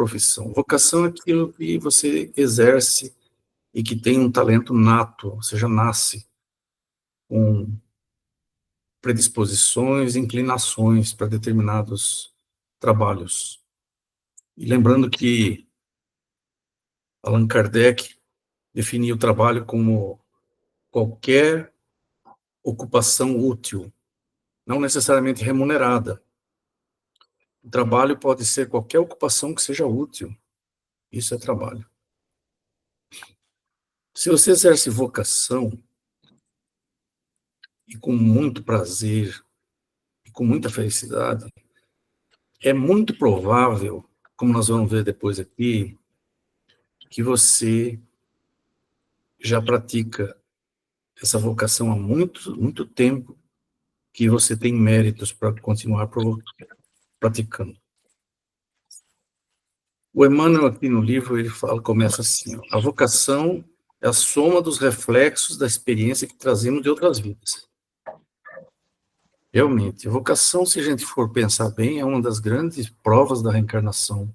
profissão. Vocação é aquilo que você exerce e que tem um talento nato, ou seja, nasce com predisposições, inclinações para determinados trabalhos. E lembrando que Allan Kardec definia o trabalho como qualquer ocupação útil, não necessariamente remunerada. O trabalho pode ser qualquer ocupação que seja útil. Isso é trabalho. Se você exerce vocação, e com muito prazer, e com muita felicidade, é muito provável, como nós vamos ver depois aqui, que você já pratica essa vocação há muito tempo, que você tem méritos para continuar praticando. O Emmanuel, aqui no livro, ele começa assim: ó, a vocação é a soma dos reflexos da experiência que trazemos de outras vidas. Realmente, a vocação, se a gente for pensar bem, é uma das grandes provas da reencarnação.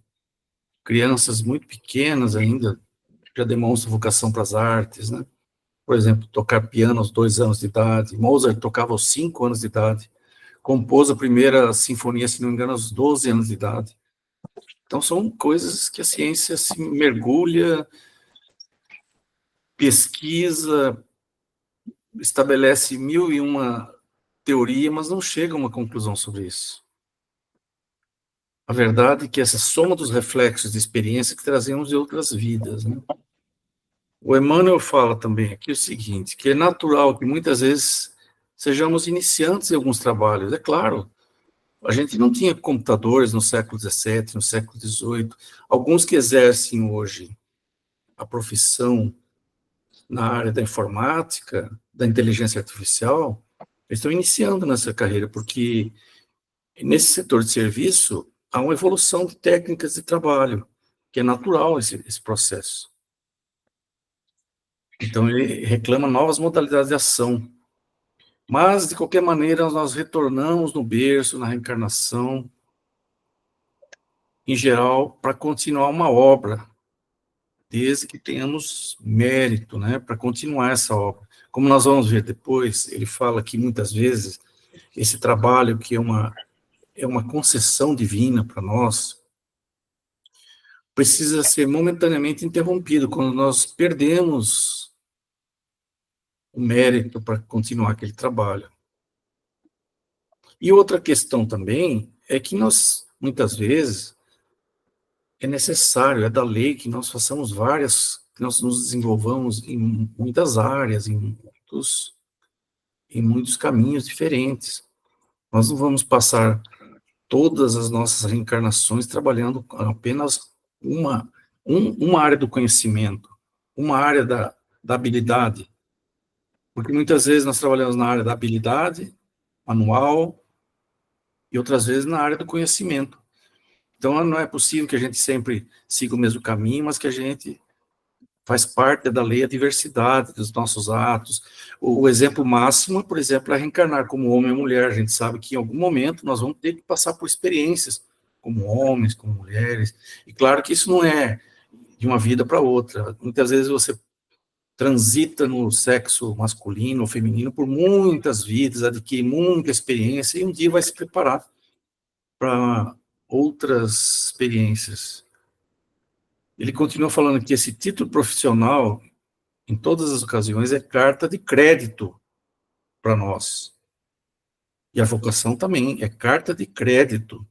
Crianças muito pequenas ainda já demonstram vocação para as artes, né? Por exemplo, tocar piano aos 2 anos de idade. Mozart tocava aos 5 anos de idade. Compôs a primeira sinfonia, se não me engano, aos 12 anos de idade. Então, são coisas que a ciência se mergulha, pesquisa, estabelece 1001 teorias, mas não chega a uma conclusão sobre isso. A verdade é que essa soma dos reflexos de experiência que trazemos de outras vidas, né? O Emmanuel fala também aqui o seguinte, que é natural que muitas vezes sejamos iniciantes em alguns trabalhos. É claro, a gente não tinha computadores no século XVII, no século XVIII. Alguns que exercem hoje a profissão na área da informática, da inteligência artificial, eles estão iniciando nessa carreira, porque nesse setor de serviço há uma evolução de técnicas de trabalho, que é natural esse processo. Então, ele reclama novas modalidades de ação. Mas, de qualquer maneira, nós retornamos no berço, na reencarnação, em geral, para continuar uma obra, desde que tenhamos mérito, né, para continuar essa obra. Como nós vamos ver depois, ele fala que, muitas vezes, esse trabalho, que é uma concessão divina para nós, precisa ser momentaneamente interrompido, quando nós perdemos o mérito para continuar aquele trabalho. E outra questão também é que nós, muitas vezes, é necessário, é da lei que nós façamos que nós nos desenvolvamos em muitas áreas, em muitos caminhos diferentes. Nós não vamos passar todas as nossas reencarnações trabalhando apenas uma área do conhecimento, uma área da habilidade. Porque muitas vezes nós trabalhamos na área da habilidade manual e outras vezes na área do conhecimento. Então, não é possível que a gente sempre siga o mesmo caminho, mas que a gente faz parte da lei da diversidade dos nossos atos. O exemplo máximo, por exemplo, é reencarnar como homem ou mulher. A gente sabe que em algum momento nós vamos ter que passar por experiências como homens, como mulheres. E claro que isso não é de uma vida para outra. Muitas vezes você transita no sexo masculino ou feminino por muitas vidas, adquire muita experiência, e um dia vai se preparar para outras experiências. Ele continua falando que esse título profissional, em todas as ocasiões, é carta de crédito para nós. E a vocação também é carta de crédito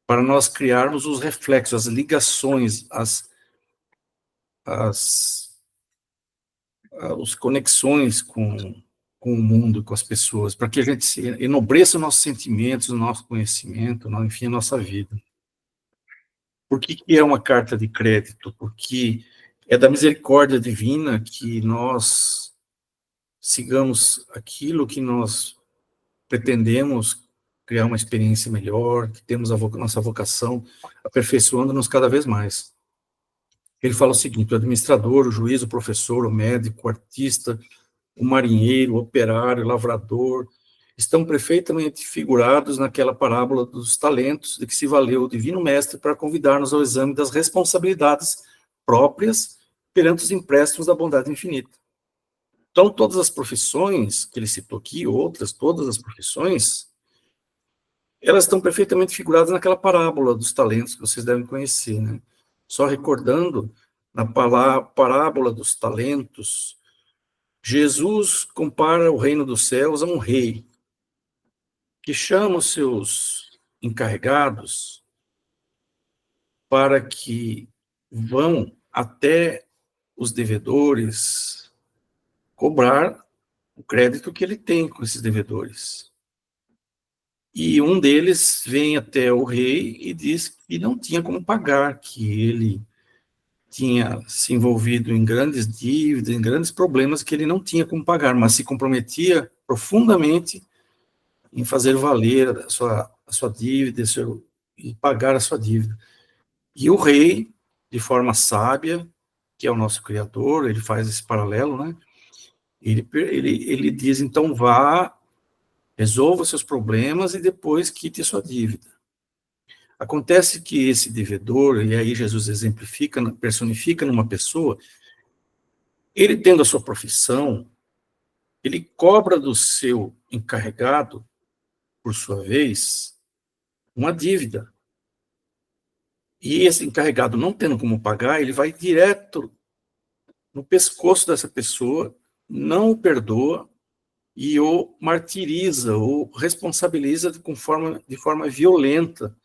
para nós criarmos os reflexos, as ligações, as conexões com o mundo, com as pessoas, para que a gente enobreça os nossos sentimentos, o nosso conhecimento, enfim, a nossa vida. Por que é uma carta de crédito? Porque é da misericórdia divina que nós sigamos aquilo que nós pretendemos, criar uma experiência melhor, que temos nossa vocação, aperfeiçoando-nos cada vez mais. Ele fala o seguinte: o administrador, o juiz, o professor, o médico, o artista, o marinheiro, o operário, o lavrador, estão perfeitamente figurados naquela parábola dos talentos, de que se valeu o Divino Mestre para convidar-nos ao exame das responsabilidades próprias perante os empréstimos da bondade infinita. Então, todas as profissões que ele citou aqui, outras, todas as profissões, elas estão perfeitamente figuradas naquela parábola dos talentos que vocês devem conhecer, né? Só recordando, na parábola dos talentos, Jesus compara o reino dos céus a um rei, que chama os seus encarregados para que vão até os devedores cobrar o crédito que ele tem com esses devedores. E um deles vem até o rei e diz que não tinha como pagar, que ele tinha se envolvido em grandes dívidas, em grandes problemas que ele não tinha como pagar, mas se comprometia profundamente em fazer valer a sua dívida e pagar a sua dívida. E o rei, de forma sábia, que é o nosso Criador, ele faz esse paralelo, né? Ele diz, então vá, resolva seus problemas e depois quite a sua dívida. Acontece que esse devedor, e aí Jesus exemplifica, personifica numa pessoa, ele tendo a sua profissão, ele cobra do seu encarregado, por sua vez, uma dívida. E esse encarregado, não tendo como pagar, ele vai direto no pescoço dessa pessoa, não o perdoa e o martiriza, ou responsabiliza de forma violenta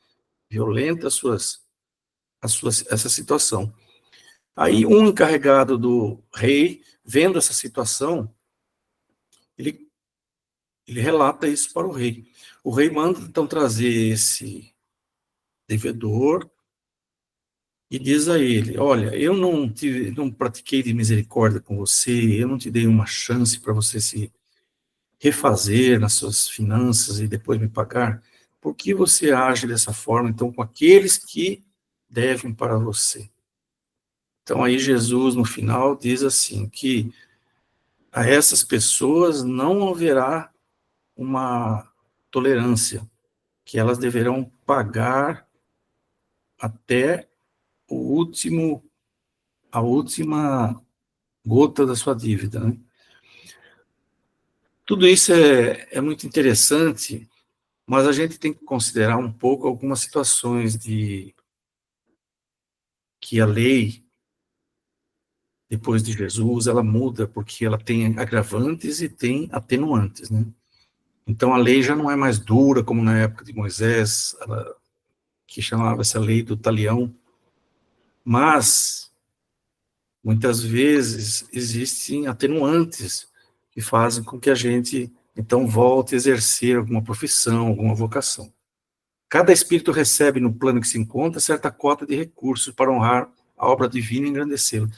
essa situação. Aí um encarregado do rei, vendo essa situação, ele relata isso para o rei. O rei manda então trazer esse devedor e diz a ele: olha, eu não pratiquei de misericórdia com você, eu não te dei uma chance para você se refazer nas suas finanças e depois me pagar. Por que você age dessa forma, então, com aqueles que devem para você? Então, aí Jesus, no final, diz assim, que a essas pessoas não haverá uma tolerância, que elas deverão pagar até a última gota da sua dívida, né? Tudo isso é muito interessante, mas a gente tem que considerar um pouco algumas situações de que a lei, depois de Jesus, ela muda, porque ela tem agravantes e tem atenuantes, né? Então, a lei já não é mais dura, como na época de Moisés, que chamava essa lei do talião, mas, muitas vezes, existem atenuantes que fazem com que a gente, então, volte a exercer alguma profissão, alguma vocação. Cada espírito recebe, no plano que se encontra, certa cota de recursos para honrar a obra divina e engrandecê-la.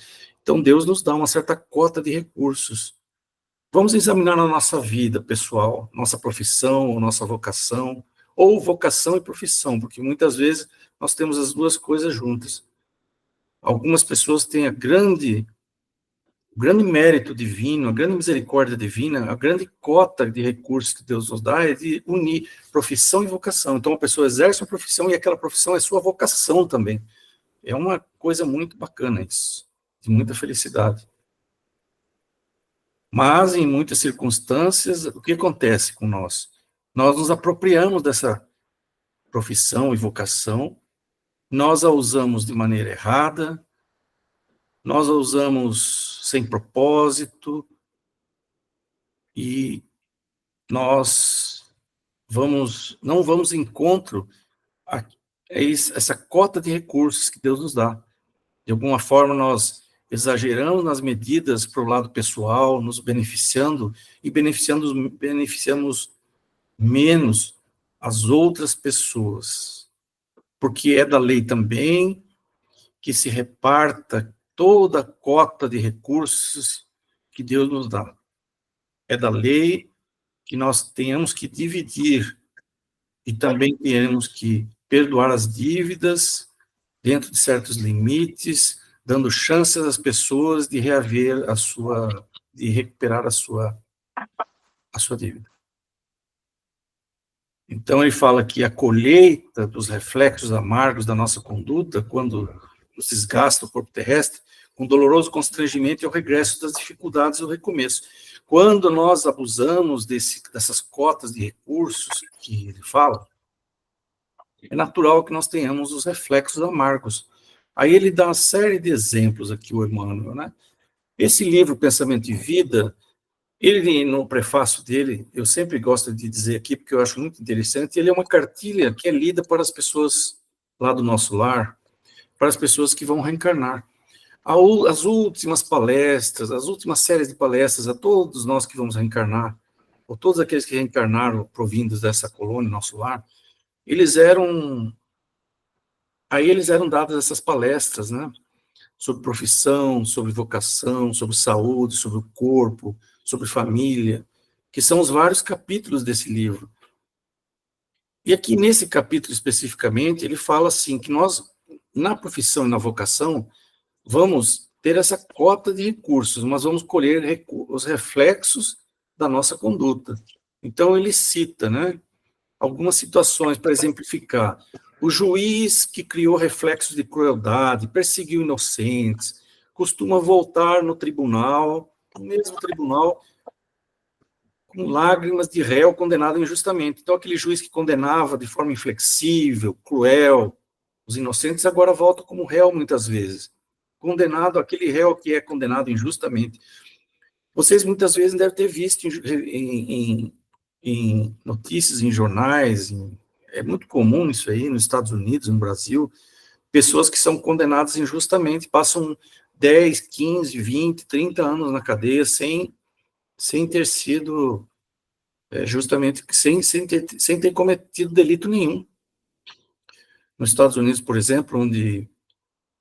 Então, Deus nos dá uma certa cota de recursos. Vamos examinar na nossa vida pessoal, nossa profissão, nossa vocação, ou vocação e profissão, porque muitas vezes nós temos as duas coisas juntas. Algumas pessoas têm o grande mérito divino, a grande misericórdia divina, a grande cota de recursos que Deus nos dá é de unir profissão e vocação. Então, a pessoa exerce uma profissão e aquela profissão é sua vocação também. É uma coisa muito bacana isso, de muita felicidade. Mas, em muitas circunstâncias, o que acontece com nós? Nós nos apropriamos dessa profissão e vocação, nós a usamos de maneira errada, nós a usamos sem propósito, e nós não vamos em encontro a essa cota de recursos que Deus nos dá. De alguma forma, nós exageramos nas medidas para o lado pessoal, nos beneficiando, e beneficiamos menos as outras pessoas. Porque é da lei também que se reparta toda a cota de recursos que Deus nos dá. É da lei que nós tenhamos que dividir e também temos que perdoar as dívidas dentro de certos limites, dando chances às pessoas de reaver de recuperar a sua dívida. Então, ele fala que a colheita dos reflexos amargos da nossa conduta, quando nos desgasta o corpo terrestre, com doloroso constrangimento, é o regresso das dificuldades e o recomeço. Quando nós abusamos dessas cotas de recursos que ele fala, é natural que nós tenhamos os reflexos amargos. Aí ele dá uma série de exemplos aqui, o Emmanuel, né? Esse livro, Pensamento e Vida, ele, no prefácio dele, eu sempre gosto de dizer aqui, porque eu acho muito interessante, ele é uma cartilha que é lida para as pessoas lá do nosso lar, para as pessoas que vão reencarnar. As últimas palestras, as últimas séries de palestras a todos nós que vamos reencarnar, ou todos aqueles que reencarnaram provindos dessa colônia, nosso lar, eles eram dadas essas palestras, né? Sobre profissão, sobre vocação, sobre saúde, sobre o corpo, sobre família, que são os vários capítulos desse livro. E aqui nesse capítulo especificamente, ele fala assim que nós, na profissão e na vocação, vamos ter essa cota de recursos, mas vamos colher os reflexos da nossa conduta. Então ele cita, né, algumas situações para exemplificar. O juiz que criou reflexos de crueldade, perseguiu inocentes, costuma voltar no tribunal, no mesmo tribunal, com lágrimas de réu condenado injustamente. Então, aquele juiz que condenava de forma inflexível, cruel, os inocentes, agora volta como réu muitas vezes. Condenado, aquele réu que é condenado injustamente. Vocês muitas vezes devem ter visto em notícias, em jornais, é muito comum isso aí nos Estados Unidos, no Brasil, pessoas que são condenadas injustamente, passam 10, 15, 20, 30 anos na cadeia sem ter sido, justamente, sem ter cometido delito nenhum. Nos Estados Unidos, por exemplo,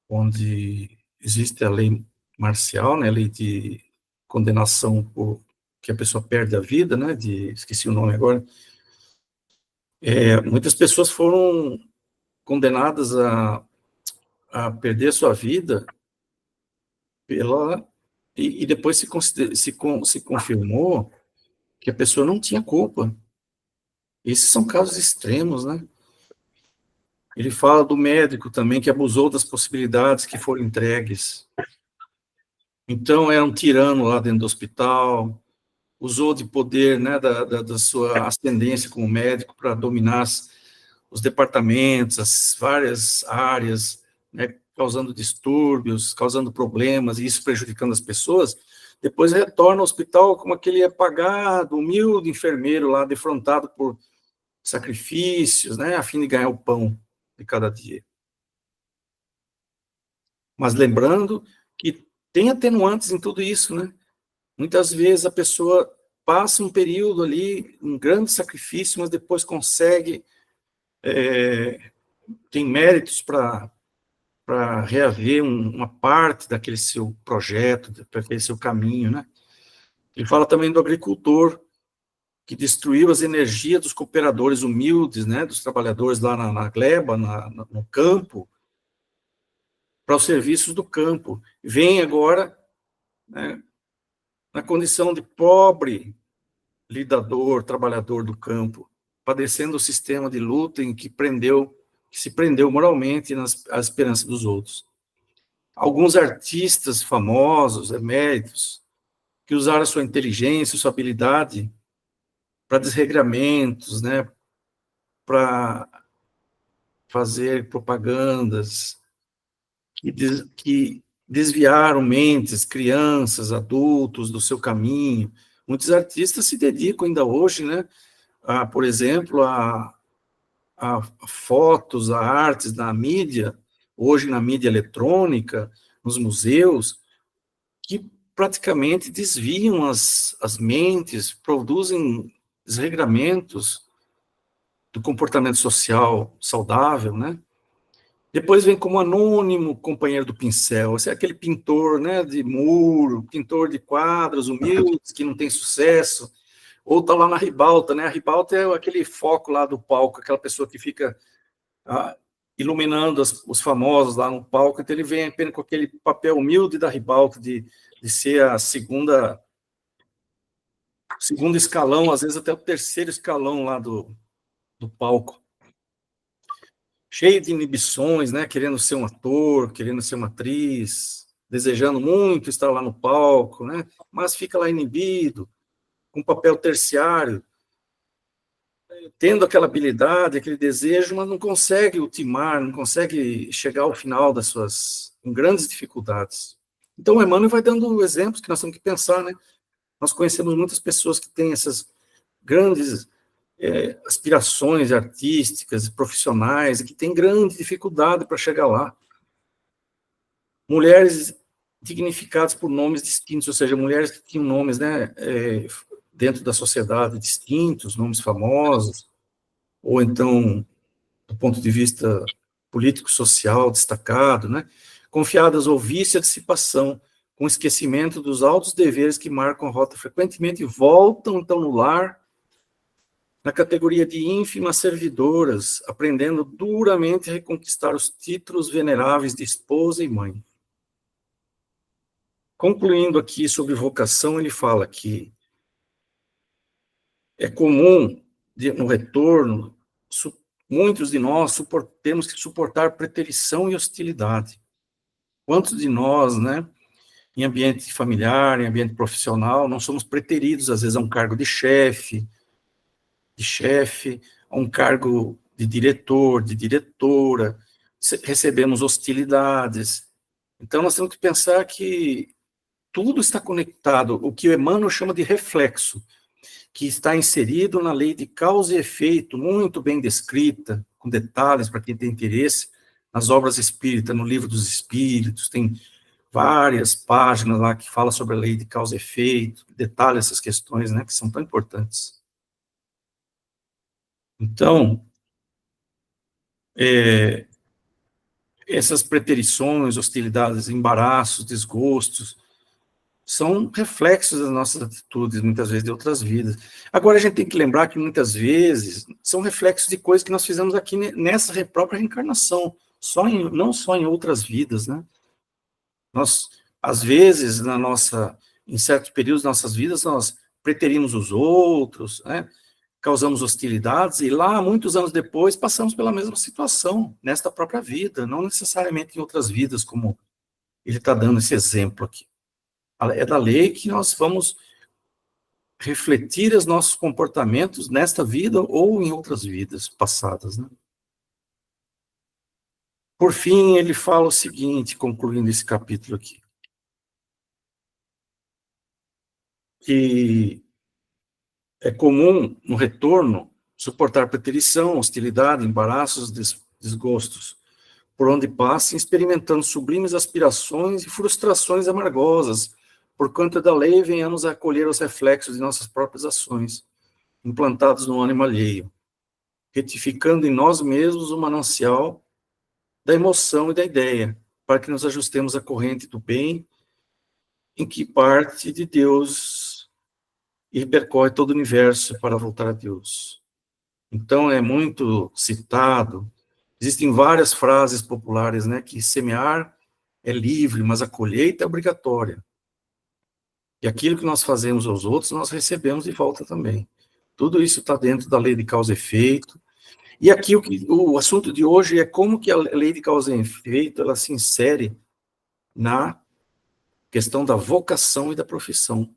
onde existe a lei marcial, né, a lei de condenação por que a pessoa perde a vida, né, esqueci o nome agora, muitas pessoas foram condenadas a perder a sua vida e depois se confirmou que a pessoa não tinha culpa. Esses são casos extremos, né? Ele fala do médico também que abusou das possibilidades que foram entregues. Então, era um tirano lá dentro do hospital, usou de poder, né, da sua ascendência como médico para dominar os departamentos, as várias áreas, né, causando distúrbios, causando problemas, e isso prejudicando as pessoas, depois retorna ao hospital como aquele apagado, humilde enfermeiro lá, defrontado por sacrifícios, né, a fim de ganhar o pão de cada dia. Mas lembrando que tem atenuantes em tudo isso, né? Muitas vezes a pessoa passa um período ali, um grande sacrifício, mas depois consegue, tem méritos para reaver uma parte daquele seu projeto, daquele seu caminho, né? Ele fala também do agricultor, que destruiu as energias dos cooperadores humildes, né, dos trabalhadores lá na gleba, no campo, para os serviços do campo. Vem agora, né, na condição de pobre lidador, trabalhador do campo, padecendo o sistema de luta em que se prendeu moralmente à esperança dos outros. Alguns artistas famosos, eméritos, que usaram a sua inteligência, sua habilidade para desregramentos, né, para fazer propagandas que desviaram mentes, crianças, adultos do seu caminho. Muitos artistas se dedicam ainda hoje, né, por exemplo, a fotos, a artes na mídia, hoje na mídia eletrônica, nos museus, que praticamente desviam as mentes, produzem desregramentos do comportamento social saudável, né? Depois vem como anônimo companheiro do pincel, esse é aquele pintor, né, de muro, pintor de quadros humildes, que não tem sucesso, ou está lá na ribalta, né? A ribalta é aquele foco lá do palco, aquela pessoa que fica iluminando os famosos lá no palco, então ele vem apenas com aquele papel humilde da ribalta de ser a segundo escalão, às vezes até o terceiro escalão lá do palco, cheio de inibições, né? Querendo ser um ator, querendo ser uma atriz, desejando muito estar lá no palco, né? Mas fica lá inibido, com papel terciário, tendo aquela habilidade, aquele desejo, mas não consegue ultimar, não consegue chegar ao final das suas com grandes dificuldades. Então, o Emmanuel vai dando exemplos que nós temos que pensar, né? Nós conhecemos muitas pessoas que têm essas grandes aspirações artísticas, profissionais, e que têm grande dificuldade para chegar lá. Mulheres dignificadas por nomes distintos, ou seja, mulheres que tinham nomes, né, dentro da sociedade distintos, nomes famosos, ou então, do ponto de vista político-social destacado, né, confiadas ao vício e à dissipação, com esquecimento dos altos deveres que marcam a rota frequentemente voltam, então, no lar, na categoria de ínfimas servidoras, aprendendo duramente a reconquistar os títulos veneráveis de esposa e mãe. Concluindo aqui sobre vocação, ele fala que é comum, no retorno, muitos de nós temos que suportar preterição e hostilidade. Quantos de nós, né, em ambiente familiar, em ambiente profissional, não somos preteridos, às vezes, a um cargo de chefe, a um cargo de diretor, de diretora, recebemos hostilidades. Então, nós temos que pensar que tudo está conectado, o que o Emmanuel chama de reflexo, que está inserido na lei de causa e efeito, muito bem descrita, com detalhes para quem tem interesse, nas obras espíritas, no Livro dos Espíritos, tem várias páginas lá que fala sobre a lei de causa e efeito, detalha essas questões, né, que são tão importantes. Então, essas preterições, hostilidades, embaraços, desgostos, são reflexos das nossas atitudes, muitas vezes, de outras vidas. Agora, a gente tem que lembrar que, muitas vezes, são reflexos de coisas que nós fizemos aqui nessa própria reencarnação, não só em outras vidas, né? Nós, às vezes, em certos períodos das nossas vidas, nós preterimos os outros, né? Causamos hostilidades, e lá, muitos anos depois, passamos pela mesma situação, nesta própria vida, não necessariamente em outras vidas, como ele está dando esse exemplo aqui. É da lei que nós vamos refletir os nossos comportamentos nesta vida ou em outras vidas passadas, né? Por fim, ele fala o seguinte, concluindo esse capítulo aqui, que é comum, no retorno, suportar preterição, hostilidade, embaraços, desgostos, por onde passem, experimentando sublimes aspirações e frustrações amargosas, por conta da lei, venhamos a acolher os reflexos de nossas próprias ações, implantados no ânimo alheio, retificando em nós mesmos o manancial da emoção e da ideia, para que nos ajustemos à corrente do bem, em que parte de Deus e percorre todo o universo para voltar a Deus. Então, é muito citado, existem várias frases populares, né, que semear é livre, mas a colheita é obrigatória. E aquilo que nós fazemos aos outros, nós recebemos de volta também. Tudo isso está dentro da lei de causa e efeito. E aqui o assunto de hoje é como que a lei de causa e efeito ela se insere na questão da vocação e da profissão.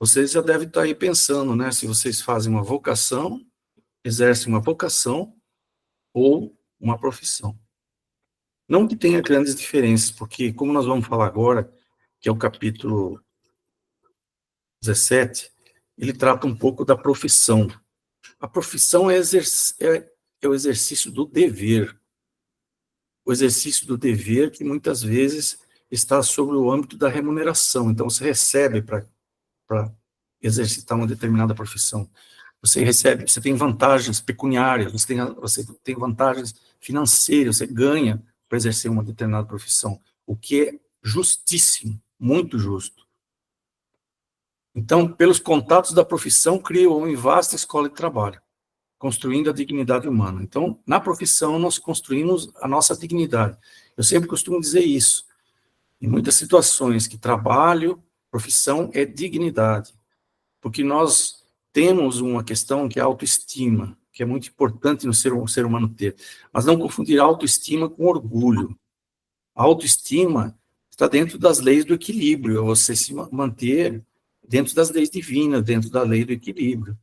Vocês já devem estar aí pensando, né? Se vocês fazem uma vocação, exercem uma vocação ou uma profissão. Não que tenha grandes diferenças, porque, como nós vamos falar agora, que é o capítulo 17, ele trata um pouco da profissão. A profissão é o exercício do dever. O exercício do dever que muitas vezes está sobre o âmbito da remuneração. Então, você recebe para exercitar uma determinada profissão. Você tem vantagens pecuniárias, você tem vantagens financeiras, você ganha para exercer uma determinada profissão, o que é justíssimo, muito justo. Então, pelos contatos da profissão, criam uma vasta escola de trabalho, construindo a dignidade humana. Então, na profissão, nós construímos a nossa dignidade. Eu sempre costumo dizer isso, em muitas situações, que trabalho, profissão é dignidade, porque nós temos uma questão que é autoestima. que é muito importante no ser humano ter, mas não confundir autoestima com orgulho. A autoestima está dentro das leis do equilíbrio, é você se manter dentro das leis divinas, dentro da lei do equilíbrio.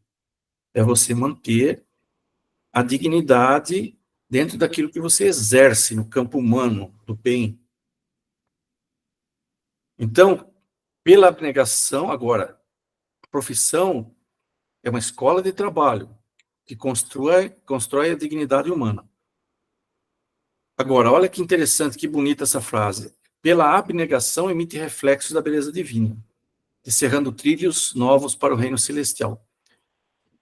É você manter a dignidade dentro daquilo que você exerce no campo humano, do bem. Então, pela abnegação, agora, a profissão é uma escola de trabalho que constrói a dignidade humana. Agora, olha que interessante, que bonita essa frase. Pela abnegação emite reflexos da beleza divina, encerrando trilhos novos para o reino celestial.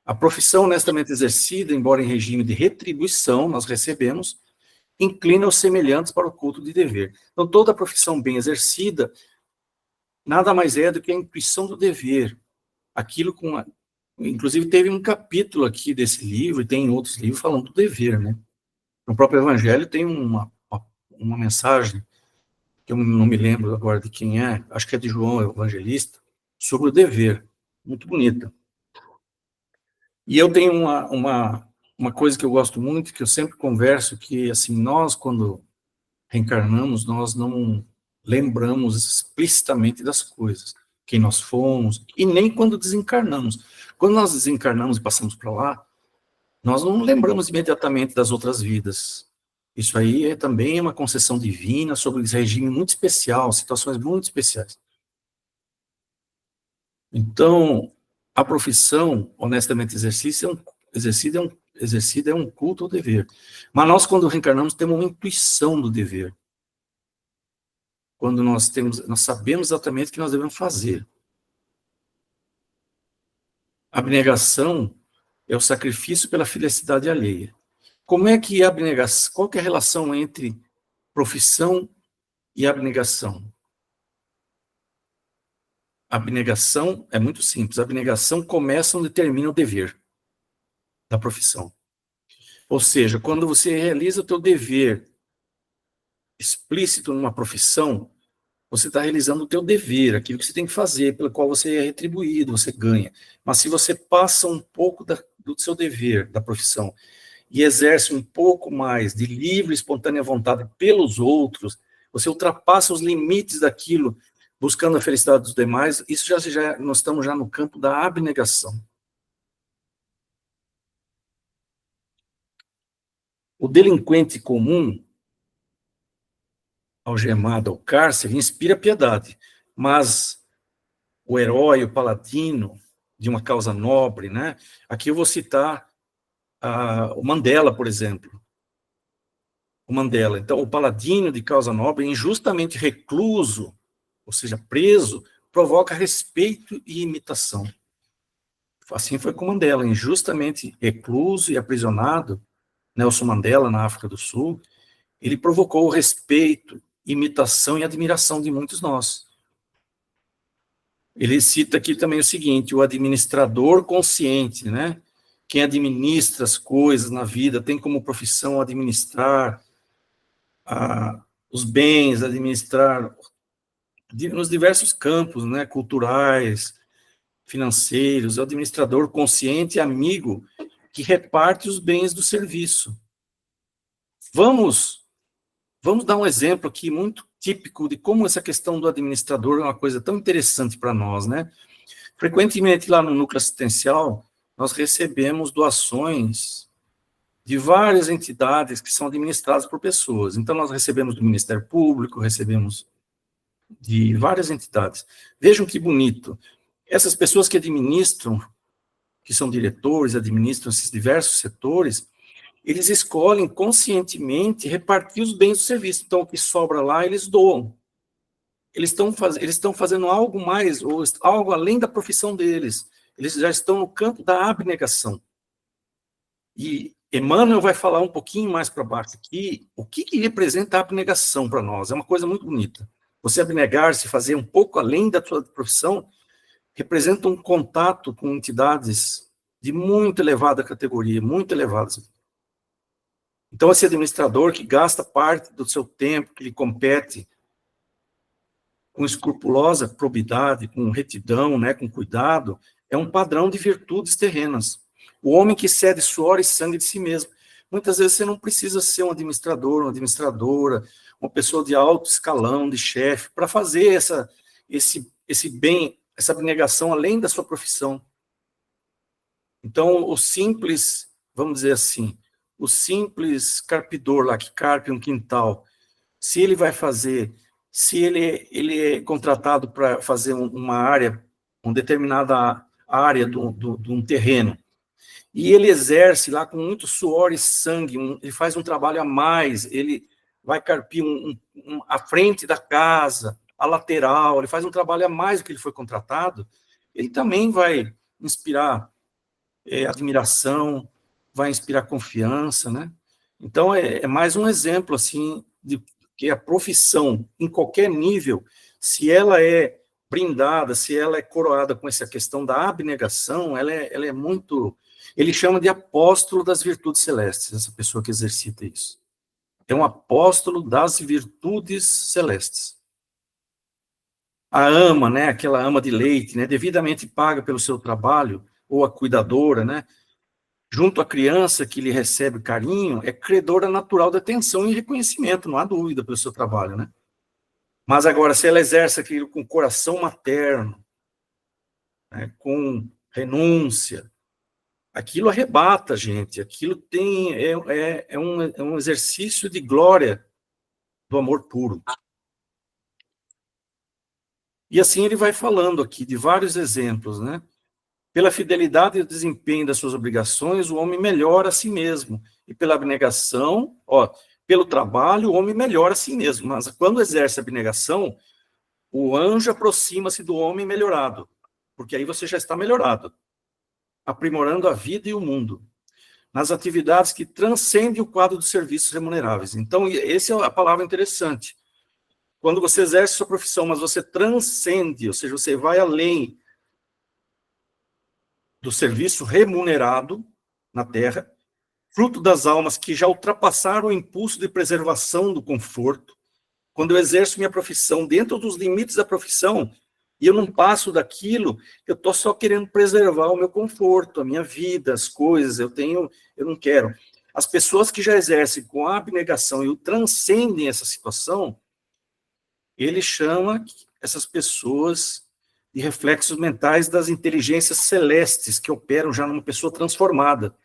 A profissão honestamente exercida, embora em regime de retribuição, nós recebemos, inclina os semelhantes para o culto de dever. Então, toda profissão bem exercida nada mais é do que a intuição do dever. Aquilo com... Inclusive, teve um capítulo aqui desse livro, e tem outros livros falando do dever, né? No próprio Evangelho tem uma mensagem, que eu não me lembro agora de quem é, acho que é de João Evangelista, sobre o dever. Muito bonita. E eu tenho uma coisa que eu gosto muito, que eu sempre converso, que, assim, nós, quando reencarnamos, nós não lembramos explicitamente das coisas, quem nós fomos, e nem quando desencarnamos. Quando nós desencarnamos e passamos para lá, nós não lembramos imediatamente das outras vidas. Isso aí é também uma concessão divina sobre esse regime muito especial, situações muito especiais. Então, a profissão, honestamente exercida é um culto ao dever. Mas nós, quando reencarnamos, temos uma intuição do dever. Quando nós sabemos exatamente o que nós devemos fazer. A abnegação é o sacrifício pela felicidade alheia. Como é que a abnegação, qual que é a relação entre profissão e abnegação? A abnegação é muito simples. A abnegação começa onde termina o dever da profissão. Ou seja, quando você realiza o teu dever explícito numa profissão, você está realizando o teu dever, aquilo que você tem que fazer, pelo qual você é retribuído, você ganha. Mas se você passa um pouco do seu dever, da profissão, e exerce um pouco mais de livre e espontânea vontade pelos outros, você ultrapassa os limites daquilo, buscando a felicidade dos demais, isso nós estamos já no campo da abnegação. O delinquente comum, algemado ao cárcere, inspira piedade, mas o herói, o paladino de uma causa nobre, né? Aqui eu vou citar o Mandela, por exemplo. O Mandela. Então, o paladino de causa nobre, injustamente recluso, ou seja, preso, provoca respeito e imitação. Assim foi com Mandela, injustamente recluso e aprisionado, Nelson Mandela, na África do Sul, ele provocou o respeito, imitação e admiração de muitos nós. Ele cita aqui também o seguinte, o administrador consciente, né? Quem administra as coisas na vida, tem como profissão administrar os bens, administrar nos diversos campos, né? Culturais, financeiros, é o administrador consciente e amigo que reparte os bens do serviço. Vamos dar um exemplo aqui muito típico de como essa questão do administrador é uma coisa tão interessante para nós, né? Frequentemente, lá no núcleo assistencial, nós recebemos doações de várias entidades que são administradas por pessoas. Então, nós recebemos do Ministério Público, recebemos de várias entidades. Vejam que bonito. Essas pessoas que administram, que são diretores, administram esses diversos setores, eles escolhem conscientemente repartir os bens do serviço. Então, o que sobra lá, eles doam. Eles estão fazendo algo mais, ou algo além da profissão deles. Eles já estão no campo da abnegação. E Emmanuel vai falar um pouquinho mais para baixo aqui, o que representa a abnegação para nós. É uma coisa muito bonita. Você abnegar-se, fazer um pouco além da sua profissão, representa um contato com entidades de muito elevada categoria, muito elevadas. Então, esse administrador que gasta parte do seu tempo, que lhe compete, com escrupulosa probidade, com retidão, né, com cuidado, é um padrão de virtudes terrenas. O homem que cede suor e sangue de si mesmo. Muitas vezes você não precisa ser um administrador, uma administradora, uma pessoa de alto escalão, de chefe, para fazer esse bem, essa abnegação além da sua profissão. Então, o simples, vamos dizer assim, o simples carpidor lá que carpe um quintal, se ele vai fazer, se ele é contratado para fazer uma área, uma determinada área de um terreno, e ele exerce lá com muito suor e sangue, ele faz um trabalho a mais, ele vai carpir a frente da casa, a lateral, ele faz um trabalho a mais do que ele foi contratado, ele também vai inspirar admiração, vai inspirar confiança, né? Então, é mais um exemplo, assim, de que a profissão, em qualquer nível, se ela é brindada, se ela é coroada com essa questão da abnegação, ela é muito... Ele chama de apóstolo das virtudes celestes, essa pessoa que exercita isso. É um apóstolo das virtudes celestes. A ama, né, aquela ama de leite, né, devidamente paga pelo seu trabalho, ou a cuidadora, né, junto à criança que lhe recebe carinho, é credora natural da atenção e reconhecimento, não há dúvida pelo seu trabalho, né? Mas agora, se ela exerce aquilo com coração materno, né, com renúncia, aquilo arrebata a gente, aquilo é um exercício de glória do amor puro. E assim ele vai falando aqui de vários exemplos, né? Pela fidelidade e o desempenho das suas obrigações, o homem melhora a si mesmo. E pela abnegação, pelo trabalho, o homem melhora a si mesmo. Mas quando exerce a abnegação, o anjo aproxima-se do homem melhorado. Porque aí você já está melhorado, aprimorando a vida e o mundo, nas atividades que transcendem o quadro dos serviços remuneráveis. Então, essa é a palavra interessante. Quando você exerce sua profissão, mas você transcende, ou seja, você vai além do serviço remunerado na Terra, fruto das almas que já ultrapassaram o impulso de preservação do conforto. Quando eu exerço minha profissão dentro dos limites da profissão, e eu não passo daquilo, eu estou só querendo preservar o meu conforto, a minha vida, as coisas, eu não quero. As pessoas que já exercem com a abnegação e transcendem essa situação, ele chama essas pessoas de reflexos mentais das inteligências celestes que operam já numa pessoa transformada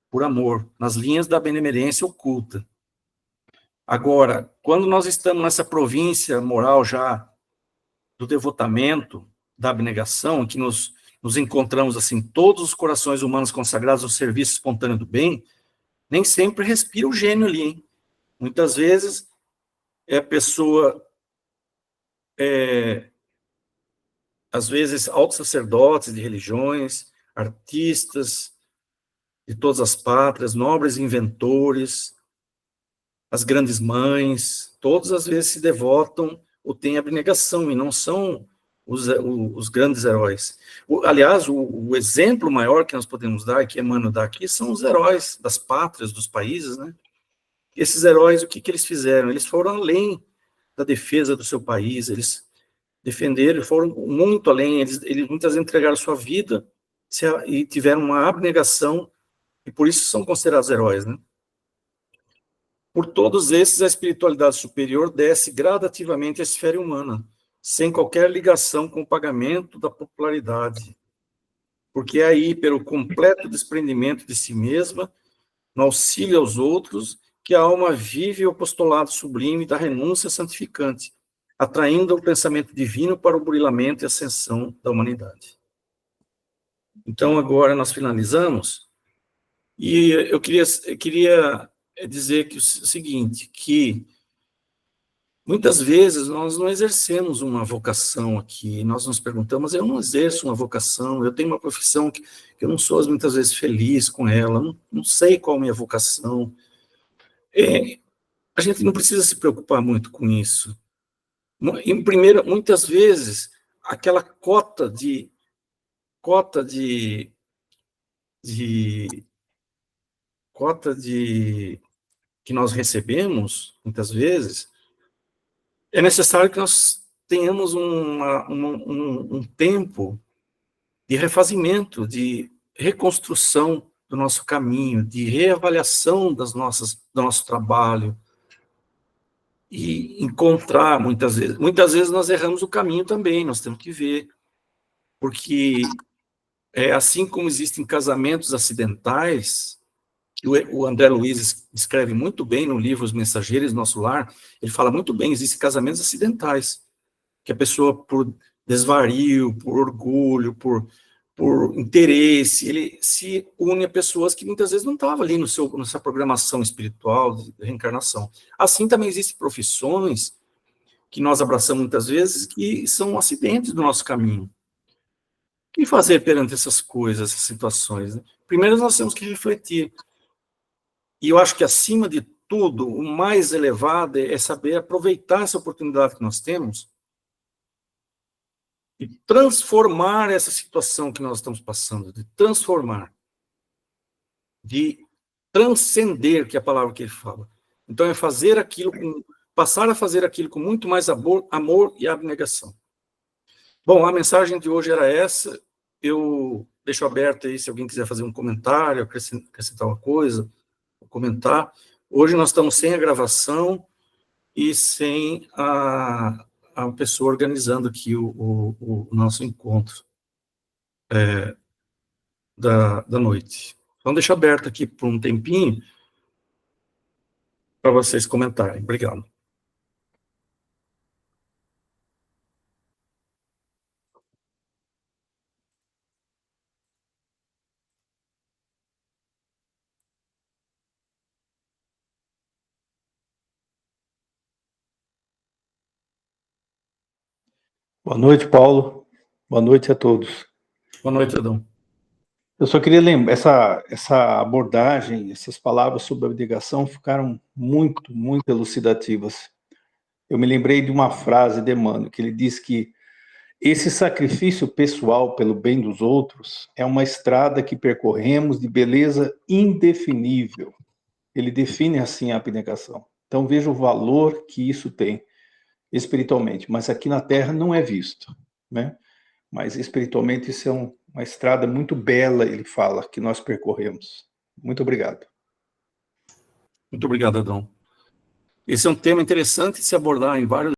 por amor, nas linhas da benemerência oculta. Agora, quando nós estamos nessa província moral já do devotamento, da abnegação, em que nos encontramos, assim, todos os corações humanos consagrados ao serviço espontâneo do bem, nem sempre respira o gênio ali, hein? Muitas vezes a pessoa, às vezes, altos sacerdotes de religiões, artistas de todas as pátrias, nobres inventores, as grandes mães, todas as vezes se devotam ou têm abnegação, e não são os grandes heróis. Aliás, o exemplo maior que nós podemos dar, e que Emmanuel dá aqui, são os heróis das pátrias, dos países, né? Esses heróis, o que eles fizeram? Eles foram além da defesa do seu país, eles defenderam, foram muito além, eles muitas vezes entregaram sua vida e tiveram uma abnegação, e por isso são considerados heróis, né? Por todos esses, a espiritualidade superior desce gradativamente à esfera humana, sem qualquer ligação com o pagamento da popularidade. Porque é aí, pelo completo desprendimento de si mesma, no auxílio aos outros, que a alma vive o apostolado sublime da renúncia santificante, atraindo o pensamento divino para o burilamento e ascensão da humanidade. Então, agora nós finalizamos, e eu queria dizer que o seguinte, que muitas vezes nós não exercemos uma vocação aqui, nós nos perguntamos, eu não exerço uma vocação, eu tenho uma profissão que eu não sou muitas vezes feliz com ela, não sei qual é a minha vocação. A gente não precisa se preocupar muito com isso. Em primeiro, muitas vezes, aquela cota de que nós recebemos, muitas vezes, é necessário que nós tenhamos um tempo de refazimento, de reconstrução do nosso caminho, de reavaliação do nosso trabalho, e encontrar, muitas vezes nós erramos o caminho também, nós temos que ver, porque assim como existem casamentos acidentais, que o André Luiz escreve muito bem no livro Os Mensageiros do Nosso Lar, ele fala muito bem, existem casamentos acidentais, que a pessoa, por desvario, por orgulho, por interesse, ele se une a pessoas que muitas vezes não estavam ali nessa programação espiritual de reencarnação. Assim também existem profissões que nós abraçamos muitas vezes que são acidentes do nosso caminho. O que fazer perante essas coisas, essas situações? Né? Primeiro nós temos que refletir. E eu acho que, acima de tudo, o mais elevado é saber aproveitar essa oportunidade que nós temos e transformar essa situação que nós estamos passando, de transformar, de transcender, que é a palavra que ele fala. Então, é fazer aquilo, passar a fazer aquilo com muito mais amor e abnegação. Bom, a mensagem de hoje era essa. Eu deixo aberto aí, se alguém quiser fazer um comentário, acrescentar uma coisa, comentar. Hoje nós estamos sem a gravação e sem a pessoa organizando aqui o nosso encontro da noite. Então, deixo aberto aqui por um tempinho para vocês comentarem. Obrigado. Boa noite, Paulo. Boa noite a todos. Boa noite, Adão. Eu só queria lembrar, essa abordagem, essas palavras sobre a abnegação ficaram muito, muito elucidativas. Eu me lembrei de uma frase de Emmanuel, que ele diz que esse sacrifício pessoal pelo bem dos outros é uma estrada que percorremos de beleza indefinível. Ele define assim a abnegação. Então veja o valor que isso tem espiritualmente, mas aqui na Terra não é visto, né? Mas espiritualmente isso é uma estrada muito bela, ele fala, que nós percorremos. Muito obrigado. Muito obrigado, Adão. Esse é um tema interessante de se abordar em vários